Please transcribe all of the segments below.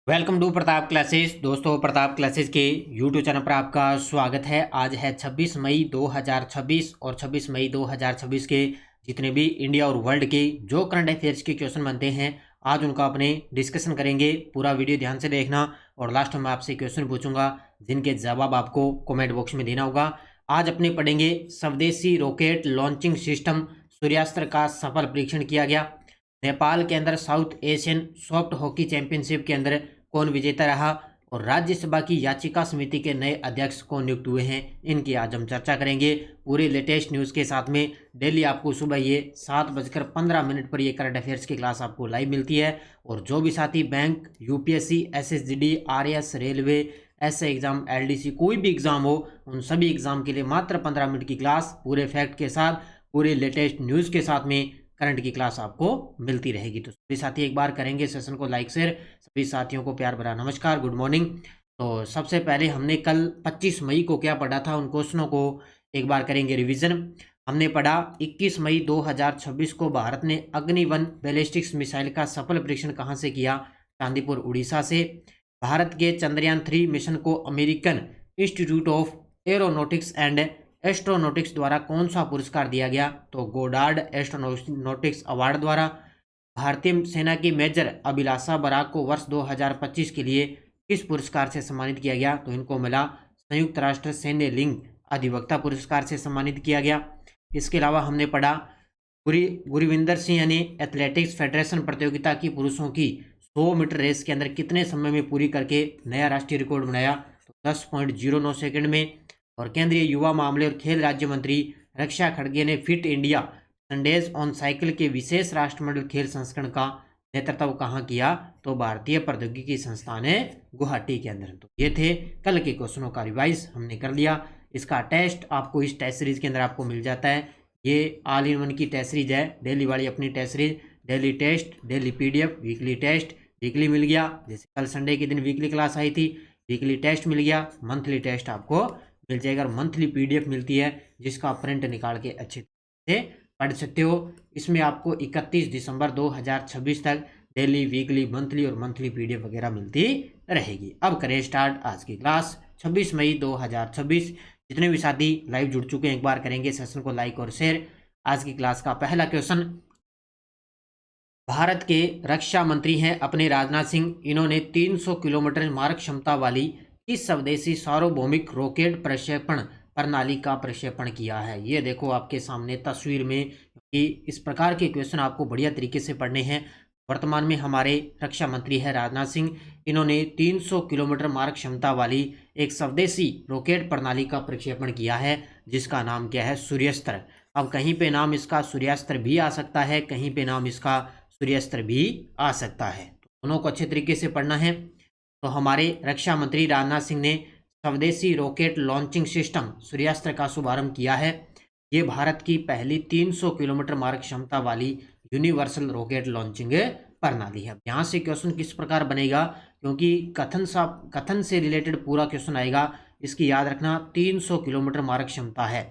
Welcome to Pratap classes. दोस्तों, Pratap classes के YouTube channel पर आपका स्वागत है। आज है 26 मई 2026 और 26 मई 2026 के जितने भी इंडिया और वर्ल्ड के जो करंट अफेयर्स के क्वेश्चन बनते हैं, आज उनका अपने डिस्कशन करेंगे। पूरा वीडियो ध्यान से देखना और लास्ट में आपसे क्वेश्चन पूछूंगा जिनके जवाब आपको कमेंट बॉक्स में देना होगा। आज अपने पढ़ेंगे स्वदेशी रॉकेट लॉन्चिंग सिस्टम सूर्यास्त्र का सफल परीक्षण किया गया। नेपाल के अंदर south Asian soft hockey championship के अंदर कौन विजेता रहा और राज्यसभा की याचिका समिति के नए अध्यक्ष कौन नियुक्त हुए हैं, इनकी आज हम चर्चा करेंगे पूरे लेटेस्ट न्यूज़ के साथ में। डेली आपको सुबह ये 7:15 पर ये करंट अफेयर्स की क्लास आपको लाइव मिलती है। और जो भी साथी bank, UPSC, SSGD, RAS, railway, ऐसे एग्जाम, एलडीसी, कोई भी एग्जाम हो, उन सभी एग्जाम के लिए मात्र 15 मिनट की क्लास पूरे फैक्ट के साथ, पूरे लेटेस्ट न्यूज़ के साथ में करंट की क्लास आपको मिलती रहेगी। तो सभी साथी एक बार करेंगे सेशन को लाइक शेयर। सभी साथियों को प्यार भरा नमस्कार, गुड मॉर्निंग। तो सबसे पहले हमने कल 25 मई को क्या पढ़ा था, उन क्वेश्चनों को एक बार करेंगे रिवीजन। हमने पढ़ा 21 मई 2026 को भारत ने अग्नि-1 बैलिस्टिक्स मिसाइल का सफल परीक्षण कहाँ से किया? चांदीपुर, उड़ीसा से। भारत के चंद्रयान 3 मिशन को American institute of aeronautics and astronautics द्वारा कौन सा पुरस्कार दिया गया? तो गोडार्ड एस्ट्रोनॉटिक्स अवार्ड द्वारा। भारतीय सेना की मेजर अभिलाषा बराक को वर्ष 2025 के लिए किस पुरस्कार से सम्मानित किया गया? तो इनको मिला संयुक्त राष्ट्र सैन्य लिंग अधिवक्ता पुरस्कार से सम्मानित किया गया। इसके अलावा हमने पढ़ा गुरविंदर सिंह ने एथलेटिक्स फेडरेशन प्रतियोगिता की पुरुषों की 100 मीटर रेस के अंदर कितने समय में पूरी करके नया राष्ट्रीय रिकॉर्ड बनाया? तो 10.09 सेकंड में। और केंद्रीय युवा मामले और खेल राज्य मंत्री रक्षा खड़गे ने fit India Sundays on cycle के विशेष राष्ट्रमंडल खेल संस्करण का नेतृत्व कहाँ किया? तो भारतीय प्रौद्योगिकी संस्थान है गुवाहाटी के अंदर। तो ये थे कल के क्वेश्चनों का रिवाइज हमने कर लिया। इसका टेस्ट आपको इस टेस्ट सीरीज के अंदर आपको मिल जाता है। ये ऑल इन वन की टेस्ट सीरीज है, डेली वाली अपनी test series, daily test, daily PDF, weekly test, weekly मिल गया। जैसे कल संडे के दिन वीकली क्लास आई थी, वीकली टेस्ट मिल गया, मंथली टेस्ट आपको मिल जाएगा। मंथली पीडीएफ मिलती है जिसका प्रिंट निकाल के अच्छे से पढ़ सकते हो। इसमें आपको 31 दिसंबर 2026 तक डेली, वीकली, मंथली और मंथली पीडीएफ वगैरह मिलती रहेगी। अब करें स्टार्ट आज की क्लास। 26 मई 2026 जितने भी साथी लाइव जुड़ चुके हैं एक बार करेंगे सेशन को लाइक और शेयर। आज की क्लास का पहला क्वेश्चन, भारत के रक्षा मंत्री हैं अपने राजनाथ सिंह। इन्होंने 300 किलोमीटर मारक क्षमता वाली इस स्वदेशी सार्वभौमिक रॉकेट प्रक्षेपण प्रणाली का प्रक्षेपण किया है। ये देखो आपके सामने तस्वीर में कि इस प्रकार के क्वेश्चन आपको बढ़िया तरीके से पढ़ने हैं। वर्तमान में हमारे रक्षा मंत्री है राजनाथ सिंह। इन्होंने 300 किलोमीटर मारक क्षमता वाली एक स्वदेशी रॉकेट प्रणाली का प्रक्षेपण किया है जिसका नाम क्या है? सूर्यास्त्र। अब कहीं पे नाम इसका सूर्यास्त्र भी आ सकता है, कहीं पे नाम इसका सूर्यास्त्र भी आ सकता है। तो दोनों को अच्छे तरीके से पढ़ना है। तो हमारे रक्षा मंत्री राजनाथ सिंह ने स्वदेशी रॉकेट लॉन्चिंग सिस्टम सूर्यास्त्र का शुभारंभ किया है। ये भारत की पहली 300 किलोमीटर मारक क्षमता वाली यूनिवर्सल रॉकेट लॉन्चिंग प्रणाली है। यहाँ से क्वेश्चन किस प्रकार बनेगा, क्योंकि कथन से रिलेटेड पूरा क्वेश्चन आएगा। इसकी याद रखना 300 किलोमीटर मारक क्षमता है।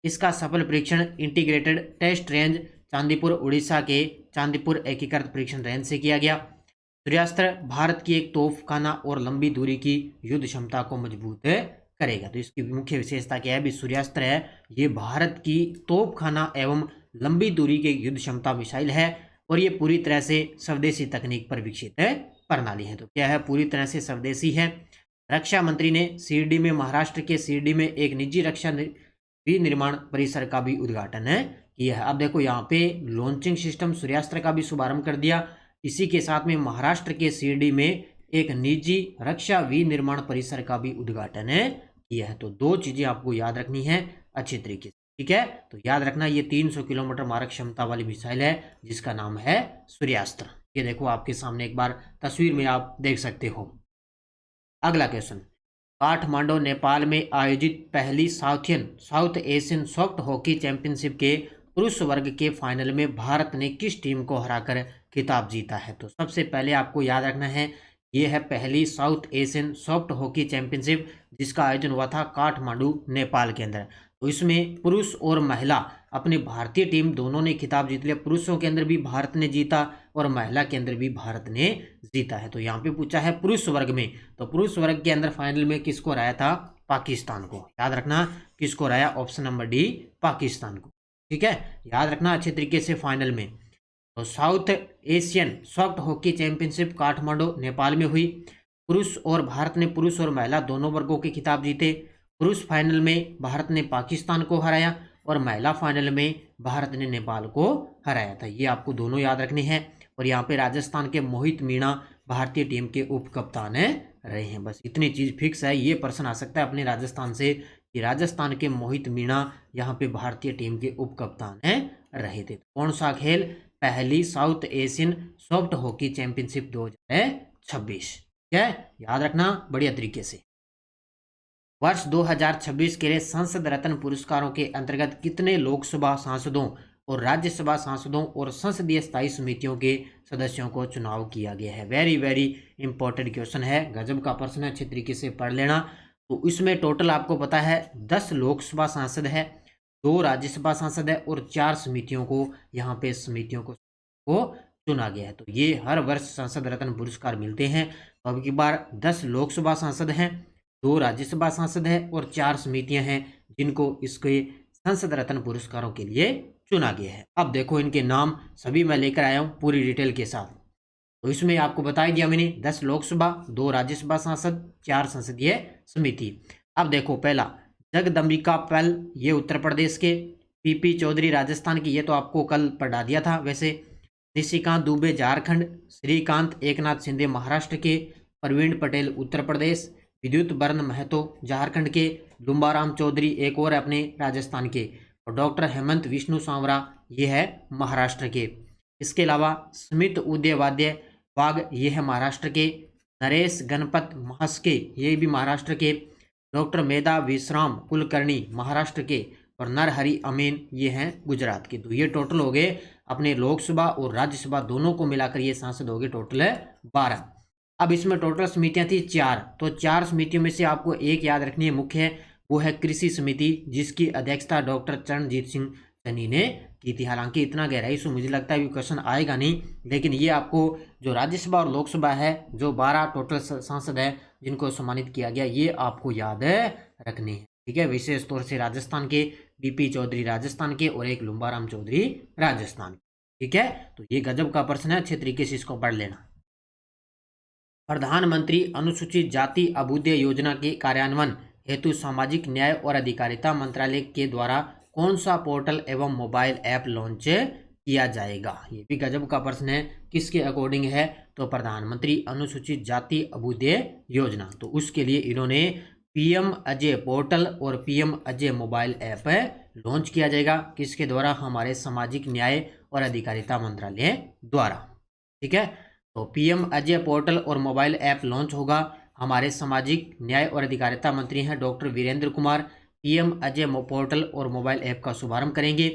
इसका सफल परीक्षण integrated test range Chandipur, Orissa के चांदीपुर एकीकृत परीक्षण रेंज से किया गया। सूर्यास्त्र भारत की एक तोपखाना और लंबी दूरी की युद्ध क्षमता को मजबूत करेगा। तो इसकी मुख्य विशेषता क्या है? भी सूर्यास्त्र है ये भारत की तोपखाना एवं लंबी दूरी के युद्ध क्षमता मिसाइल है और ये पूरी तरह से स्वदेशी तकनीक पर विकसित प्रणाली है। तो क्या है? पूरी तरह से स्वदेशी है। रक्षा मंत्री ने शिरडी में, महाराष्ट्र के शिरडी में एक निजी रक्षा विनिर्माण परिसर का भी उद्घाटन किया है। अब देखो यहाँ पे लॉन्चिंग सिस्टम सूर्यास्त्र का भी शुभारंभ कर दिया। इसी के साथ में महाराष्ट्र के शिरडी में एक निजी रक्षा विनिर्माण परिसर का भी उद्घाटन किया है। तो दो चीजें आपको याद रखनी है अच्छी तरीके से, ठीक है? तो याद रखना ये 300 किलोमीटर मारक क्षमता वाली मिसाइल है जिसका नाम है सूर्यास्त्र। ये देखो आपके सामने एक बार तस्वीर में आप देख सकते हो। अगला क्वेश्चन, काठमांडू नेपाल में आयोजित पहली south Asian soft hockey championship के पुरुष वर्ग के फाइनल में भारत ने किस टीम को हराकर खिताब जीता है? तो सबसे पहले आपको याद रखना है ये है पहली south Asian soft hockey championship जिसका आयोजन हुआ था काठमांडू, नेपाल के अंदर। तो इसमें पुरुष और महिला अपनी भारतीय टीम दोनों ने खिताब जीत लिया। पुरुषों के अंदर भी भारत ने जीता और महिला के अंदर भी भारत ने जीता है। तो यहाँ पे पूछा है पुरुष वर्ग में, तो पुरुष वर्ग के अंदर फाइनल में किसको हराया था? पाकिस्तान को। याद रखना किसको हराया? ऑप्शन नंबर डी, पाकिस्तान को। ठीक है, याद रखना अच्छे तरीके से फाइनल में। तो south Asian soft hockey championship Kathmandu Nepal में हुई। पुरुष और भारत ने पुरुष और महिला दोनों वर्गों के खिताब जीते। पुरुष फाइनल में भारत ने पाकिस्तान को हराया और महिला फाइनल में भारत ने नेपाल को हराया था। ये आपको दोनों याद रखने हैं। और यहाँ पे राजस्थान के मोहित मीणा भारतीय टीम के उप कप्तान रहे हैं। बस इतनी चीज फिक्स है। ये प्रश्न आ सकता है अपने राजस्थान से कि राजस्थान के मोहित मीणा यहाँ पे भारतीय टीम के उप कप्तान रहे थे। कौन सा खेल? पहली south Asian soft hockey championship 2026। ठीक है, याद रखना बढ़िया तरीके से। वर्ष 2026 के लिए संसद रत्न पुरस्कारों के अंतर्गत कितने लोकसभा सांसदों और राज्यसभा सांसदों और संसदीय स्थायी समितियों के सदस्यों को चुनाव किया गया है? वेरी वेरी इंपॉर्टेंट क्वेश्चन है, गजब का प्रश्न है, अच्छे तरीके से पढ़ लेना। तो इसमें टोटल आपको पता है 10 लोकसभा सांसद है, 2 राज्यसभा सांसद है और 4 समितियों को यहाँ पे समितियों को चुना गया है। तो ये हर वर्ष संसद रत्न पुरस्कार मिलते हैं। तो अब की बार 10 लोकसभा सांसद हैं, 2 राज्यसभा सांसद हैं और 4 समितियां हैं जिनको इसके संसद रत्न पुरस्कारों के लिए चुना गया है। अब देखो इनके नाम सभी मैं लेकर आया हूं पूरी डिटेल के साथ। तो इसमें आपको बता ही दिया मैंने, 10 लोकसभा, 2 राज्यसभा सांसद, 4 संसदीय समिति। अब देखो पहला जगदम्बिका पाल, ये उत्तर प्रदेश के। पीपी चौधरी राजस्थान की, ये तो आपको कल पढ़ा दिया था वैसे। निशिकांत दुबे झारखंड, श्रीकांत एकनाथ शिंदे महाराष्ट्र के, प्रवीण पटेल उत्तर प्रदेश, विद्युत बर्न महतो झारखंड के, लुम्बाराम चौधरी एक और अपने राजस्थान के, और डॉक्टर हेमंत विष्णु सांवरा ये है महाराष्ट्र के। इसके अलावा स्मित उदयवाद्य वाघ ये है महाराष्ट्र के, नरेश गणपत महस्के ये भी महाराष्ट्र के, डॉक्टर मेधा विश्राम कुलकर्णी महाराष्ट्र के, और नरहरि अमीन ये हैं गुजरात के। तो ये टोटल हो गए अपने लोकसभा और राज्यसभा दोनों को मिलाकर ये सांसद हो गए टोटल 12। अब इसमें टोटल समितियां थी 4, तो 4 समितियों में से आपको एक याद रखनी है मुख्य है, वो है कृषि समिति जिसकी अध्यक्षता डॉक्टर चरणजीत सिंह चन्नी ने की थी। हालांकि इतना गहराई से मुझे लगता है कि क्वेश्चन आएगा नहीं, लेकिन ये आपको जो राज्यसभा और लोकसभा है जो 12 टोटल सांसद है जिनको सम्मानित किया गया ये आपको याद रखने हैं। ठीक है, विशेष तौर से राजस्थान के बीपी चौधरी राजस्थान के और एक लुम्बाराम चौधरी राजस्थान। ठीक है, तो ये गजब का प्रश्न है, अच्छे तरीके से इसको पढ़ लेना। प्रधानमंत्री अनुसूचित जाति अभ्युदय योजना के कार्यान्वयन हेतु सामाजिक न्याय और अधिकारिता मंत्रालय के द्वारा कौन सा पोर्टल एवं मोबाइल ऐप लॉन्च किया जाएगा? ये भी गजब का प्रश्न है, किसके अकॉर्डिंग है? तो प्रधानमंत्री अनुसूचित जाति अभ्युदय योजना, तो उसके लिए इन्होंने पीएम अजय पोर्टल और PM Ajay mobile app launch किया जाएगा। किसके द्वारा? हमारे सामाजिक न्याय और अधिकारिता मंत्रालय द्वारा। ठीक है, तो पीएम अजय पोर्टल और मोबाइल ऐप लॉन्च होगा। हमारे सामाजिक न्याय और अधिकारिता मंत्री हैं doctor Virendra Kumar, PM AJAY portal और मोबाइल ऐप का शुभारंभ करेंगे।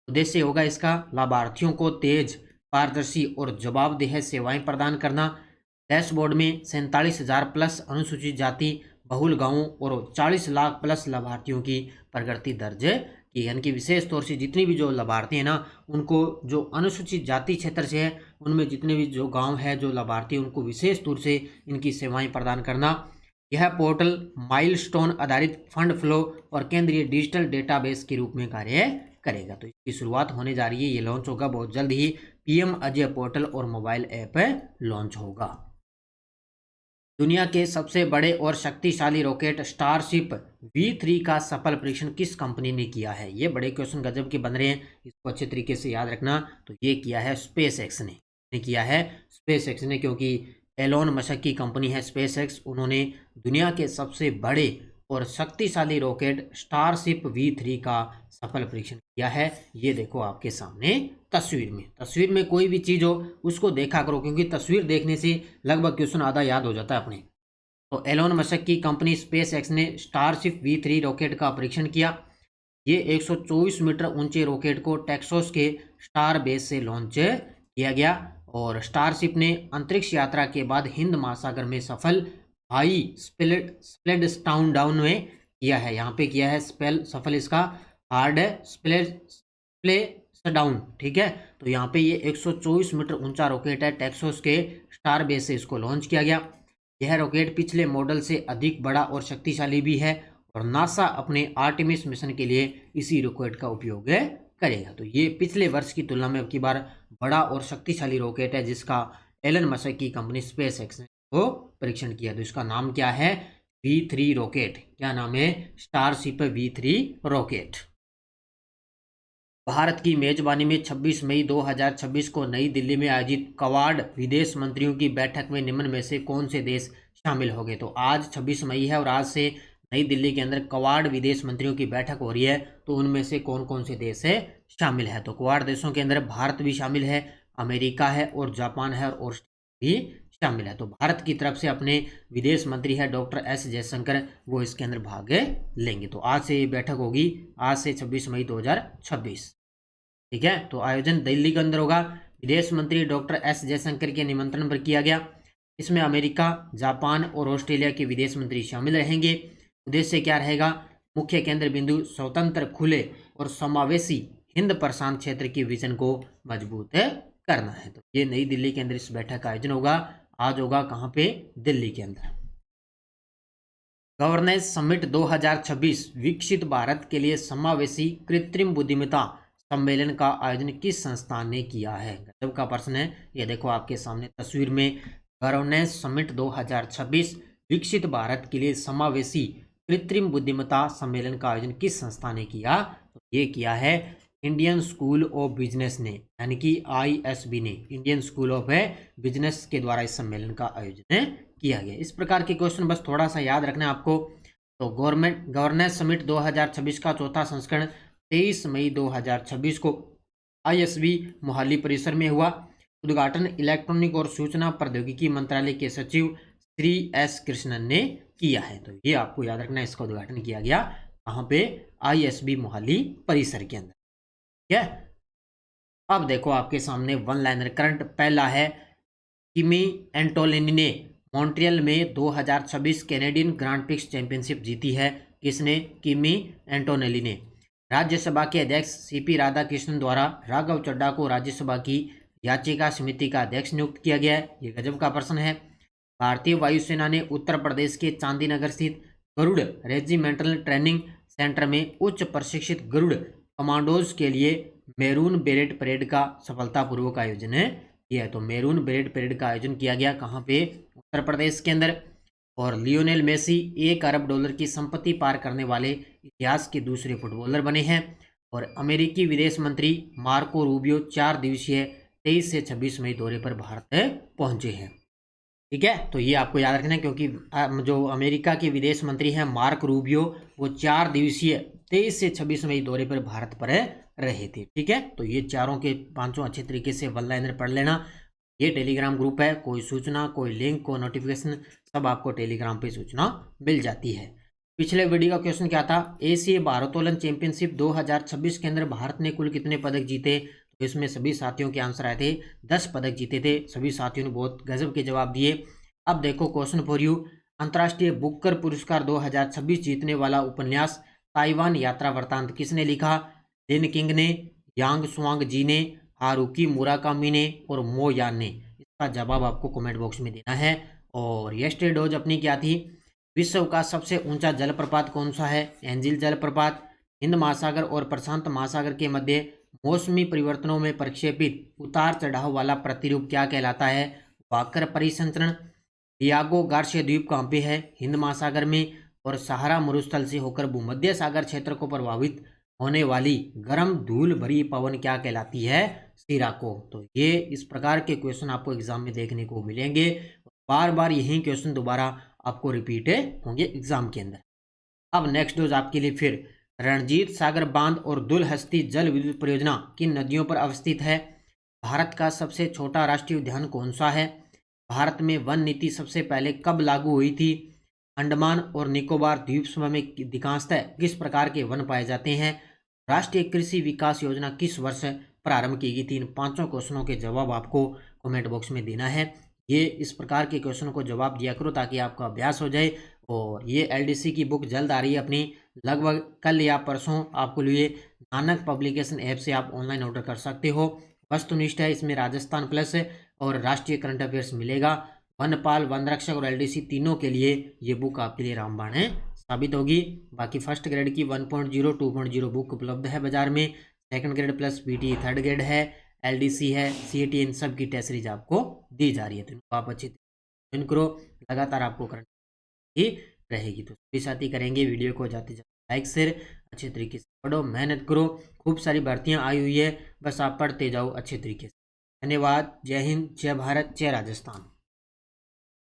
उद्देश्य होगा इसका लाभार्थियों को तेज, पारदर्शी और जवाबदेह सेवाएं प्रदान करना। डैशबोर्ड में 47,000 प्लस अनुसूचित जाति बहुल गांवों और 40 लाख प्लस लाभार्थियों की प्रगति दर्ज की, यानी कि विशेष तौर से जितनी भी जो लाभार्थी हैं ना उनको जो अनुसूचित जाति क्षेत्र से है उनमें जितने भी जो गांव है जो लाभार्थी उनको विशेष तौर से इनकी सेवाएं प्रदान करना। यह पोर्टल माइलस्टोन आधारित फंड फ्लो और केंद्रीय डिजिटल डेटाबेस के रूप में कार्य करेगा। तो इसकी शुरुआत होने जा रही है, ये लॉन्च होगा बहुत जल्द ही। पीएम अजय पोर्टल और मोबाइल ऐप लॉन्च होगा। दुनिया के सबसे बड़े और शक्तिशाली रॉकेट स्टारशिप V3 का सफल परीक्षण किस कंपनी ने किया है? ये बड़े क्वेश्चन गजब के बन रहे हैं, इसको अच्छे तरीके से याद रखना। तो ये किया है स्पेस एक्स ने किया है स्पेस एक्स ने, क्योंकि एलोन मस्क की कंपनी है स्पेस एक्स, उन्होंने दुनिया के सबसे बड़े और शक्तिशाली रॉकेट स्टारशिप V3 का सफल परीक्षण किया है। ये देखो आपके सामने तस्वीर में कोई भी चीज़ हो उसको देखा करो, क्योंकि तस्वीर देखने से लगभग क्वेश्चन आधा याद हो जाता है अपने। तो एलोन मस्क की कंपनी स्पेस एक्स ने स्टारशिप V3 रॉकेट का परीक्षण किया। ये 124 मीटर ऊंचे रॉकेट को टेक्सास के स्टार बेस से लॉन्च किया गया और स्टारशिप ने अंतरिक्ष यात्रा के बाद हिंद महासागर में सफल हाई स्प्लिट डाउन में किया है, यहाँ पे किया है स्पेल सफल, इसका हार्ड है, प्ले डाउन, ठीक है। तो यहाँ पे ये 124 मीटर ऊंचा रॉकेट है, टेक्सास के स्टार बेस से इसको लॉन्च किया गया। यह रॉकेट पिछले मॉडल से अधिक बड़ा और शक्तिशाली भी है और नासा अपने आर्टेमिस मिशन के लिए इसी रॉकेट का उपयोग करेगा। तो ये पिछले वर्ष की तुलना में अब की बार बड़ा और शक्तिशाली रॉकेट है, जिसका एलन मस्क की कंपनी स्पेस एक्स ने को परीक्षण किया। तो इसका नाम क्या है? V3 rocket. क्या नाम है? Starship V3 rocket. भारत की मेजबानी में 26 मई 2026 को नई दिल्ली में आयोजित क्वाड विदेश मंत्रियों की बैठक में निम्न में से कौन से देश शामिल होंगे? तो आज 26 मई है और आज से नई दिल्ली के अंदर क्वाड विदेश मंत्रियों की बैठक हो रही है। तो उनमें से कौन कौन से देश है शामिल है? तो क्वाड देशों के अंदर भारत भी शामिल है, अमेरिका है और जापान है और ऑस्ट्रेलिया भी शामिल है। तो भारत की तरफ से अपने विदेश मंत्री है डॉक्टर एस जयशंकर, वो इसके अंदर भाग लेंगे। तो आज से ये बैठक होगी, आज से 26 मई 2026, ठीक है। तो आयोजन दिल्ली के अंदर होगा। विदेश मंत्री डॉक्टर एस जयशंकर के निमंत्रण पर किया गया। इसमें अमेरिका, जापान और ऑस्ट्रेलिया के विदेश मंत्री शामिल रहेंगे। उद्देश्य क्या रहेगा? मुख्य केंद्र बिंदु स्वतंत्र, खुले और समावेशी हिंद प्रशांत क्षेत्र की विजन को मजबूत करना है। तो ये नई दिल्ली के अंदर इस बैठक का आयोजन होगा। आज होगा कहाँ पे? दिल्ली के अंदर। गवर्नेंस समिट 2026 विकसित भारत के लिए समावेशी कृत्रिम बुद्धिमत्ता सम्मेलन का आयोजन किस संस्थान ने किया है? गजब का प्रश्न है। ये देखो आपके सामने तस्वीर में, गवर्नेंस समिट 2026 विकसित भारत के लिए समावेशी कृत्रिम बुद्धिमत्ता सम्मेलन का आयोजन किस संस्था ने किया? तो ये किया है इंडियन स्कूल ऑफ बिजनेस ने, यानी कि ISB ने, इंडियन स्कूल ऑफ बिजनेस के द्वारा इस सम्मेलन का आयोजन किया गया। इस प्रकार के क्वेश्चन बस थोड़ा सा याद रखना है आपको। तो गवर्नेंस समिट 2026 का चौथा संस्करण 23 मई 2026 को ISB मोहाली परिसर में हुआ। उद्घाटन इलेक्ट्रॉनिक और सूचना प्रौद्योगिकी मंत्रालय के सचिव श्री S कृष्णन ने किया है। तो ये आपको याद रखना है, इसका उद्घाटन किया गया कहाँ पे? ISB मोहाली परिसर के अंदर, ठीक है। अब देखो आपके सामने वन लाइनर करंट। पहला है, किमी एंटोलिनी ने मॉन्ट्रियल में 2026 कैनेडियन ग्रांड प्रिक्स चैंपियनशिप जीती है। किसने? किमी एंटोनेली ने। राज्यसभा के अध्यक्ष CP राधाकृष्णन द्वारा राघव चड्ढा को राज्यसभा की याचिका समिति का अध्यक्ष नियुक्त किया गया है। ये गजब का प्रश्न है। भारतीय वायुसेना ने उत्तर प्रदेश के चांदीनगर स्थित गरुड़ रेजिमेंटल ट्रेनिंग सेंटर में उच्च प्रशिक्षित गरुड़ कमांडोज के लिए मैरून बेरेट परेड का सफलतापूर्वक आयोजन किया है। तो मैरून बेरेट परेड का आयोजन किया गया कहाँ पे? उत्तर प्रदेश के अंदर। और लियोनेल मेसी $1 अरब की संपत्ति पार करने वाले इतिहास के दूसरे फुटबॉलर बने हैं। और अमेरिकी विदेश मंत्री मार्को रूबियो 4 दिवसीय 23 से 26 मई दौरे पर भारत पहुंचे हैं, ठीक है। तो ये आपको याद रखना है, क्योंकि जो अमेरिका के विदेश मंत्री हैं मार्क रूबियो, वो 4 दिवसीय 23 से 26 मई दौरे पर भारत पर रहे थे, ठीक है। तो ये चारों के पांचों अच्छे तरीके से वन लाइनर पढ़ लेना। ये टेलीग्राम ग्रुप है, कोई सूचना, कोई लिंक, कोई नोटिफिकेशन, सब आपको टेलीग्राम पे सूचना मिल जाती है। पिछले वीडियो का क्वेश्चन क्या था? एशियाई भारोत्तोलन चैंपियनशिप 2026 के अंदर भारत ने कुल कितने पदक जीते? तो इसमें सभी साथियों के आंसर आए थे 10 पदक जीते थे। सभी साथियों ने बहुत गजब के जवाब दिए। अब देखो क्वेश्चन फॉर यू, अंतर्राष्ट्रीय बुकर पुरस्कार 2026 जीतने वाला उपन्यास ताइवान यात्रा वृत्तांत किसने लिखा? लिन किंग ने, यांग स्वांग जी ने, हारुकी मुराकामी ने और मो यान ने। इसका जवाब आपको कमेंट बॉक्स में देना है। और यस्टरडे डोज अपनी क्या थी? विश्व का सबसे ऊंचा जलप्रपात कौन सा है? एंजिल जलप्रपात। हिंद महासागर और प्रशांत महासागर के मध्य मौसमी परिवर्तनों में प्रक्षेपित उतार चढ़ाव वाला प्रतिरूप क्या कहलाता है? वाकर परिसंचरण। डियागो गार्सिया द्वीप कहाँ पे है? हिंद महासागर में। और सहारा मरुस्थल से होकर भूमध्य सागर क्षेत्र को प्रभावित होने वाली गर्म धूल भरी पवन क्या कहलाती है? सिराको। तो ये इस प्रकार के क्वेश्चन आपको एग्जाम में देखने को मिलेंगे। बार बार यही क्वेश्चन दोबारा आपको रिपीट होंगे एग्जाम के अंदर। अब नेक्स्ट डोज आपके लिए फिर, रणजीत सागर बांध और दुलहस्ती जल विद्युत परियोजना किन नदियों पर अवस्थित है? भारत का सबसे छोटा राष्ट्रीय उद्यान कौन सा है? भारत में वन नीति सबसे पहले कब लागू हुई थी? अंडमान और निकोबार द्वीप समूह में अधिकांशतः किस प्रकार के वन पाए जाते हैं? राष्ट्रीय कृषि विकास योजना किस वर्ष प्रारंभ की गई थी? इन पांचों क्वेश्चनों के जवाब आपको कमेंट बॉक्स में देना है। ये इस प्रकार के क्वेश्चन को जवाब दिया करो ताकि आपका अभ्यास हो जाए और ये LDC की बुक जल्द आ रही है अपनी, लगभग कल या परसों आपको लिए नानक पब्लिकेशन ऐप से आप ऑनलाइन ऑर्डर कर सकते हो। वस्तुनिष्ठ है, इसमें राजस्थान प्लस और राष्ट्रीय करंट अफेयर्स मिलेगा। वनपाल, वन रक्षक और LDC तीनों के लिए ये बुक आपके लिए रामबाण है साबित होगी। बाकी फर्स्ट ग्रेड की 1.0 2.0 बुक उपलब्ध है बाजार में। Second grade plus PTE third grade है, LDC है, CAT, इन सब की टेस्ट सीरीज आपको दी जा रही है, तो इनको आप अच्छी ज्वाइन करो, लगातार आपको करंट ही रहेगी। तो सभी साथी करेंगे वीडियो को जाते जाते लाइक शेयर, अच्छे तरीके से पढ़ो, मेहनत करो, खूब सारी भर्तियां आई हुई है, बस आप पढ़ते जाओ अच्छे तरीके से। धन्यवाद। जय हिंद, जय भारत, जय राजस्थान।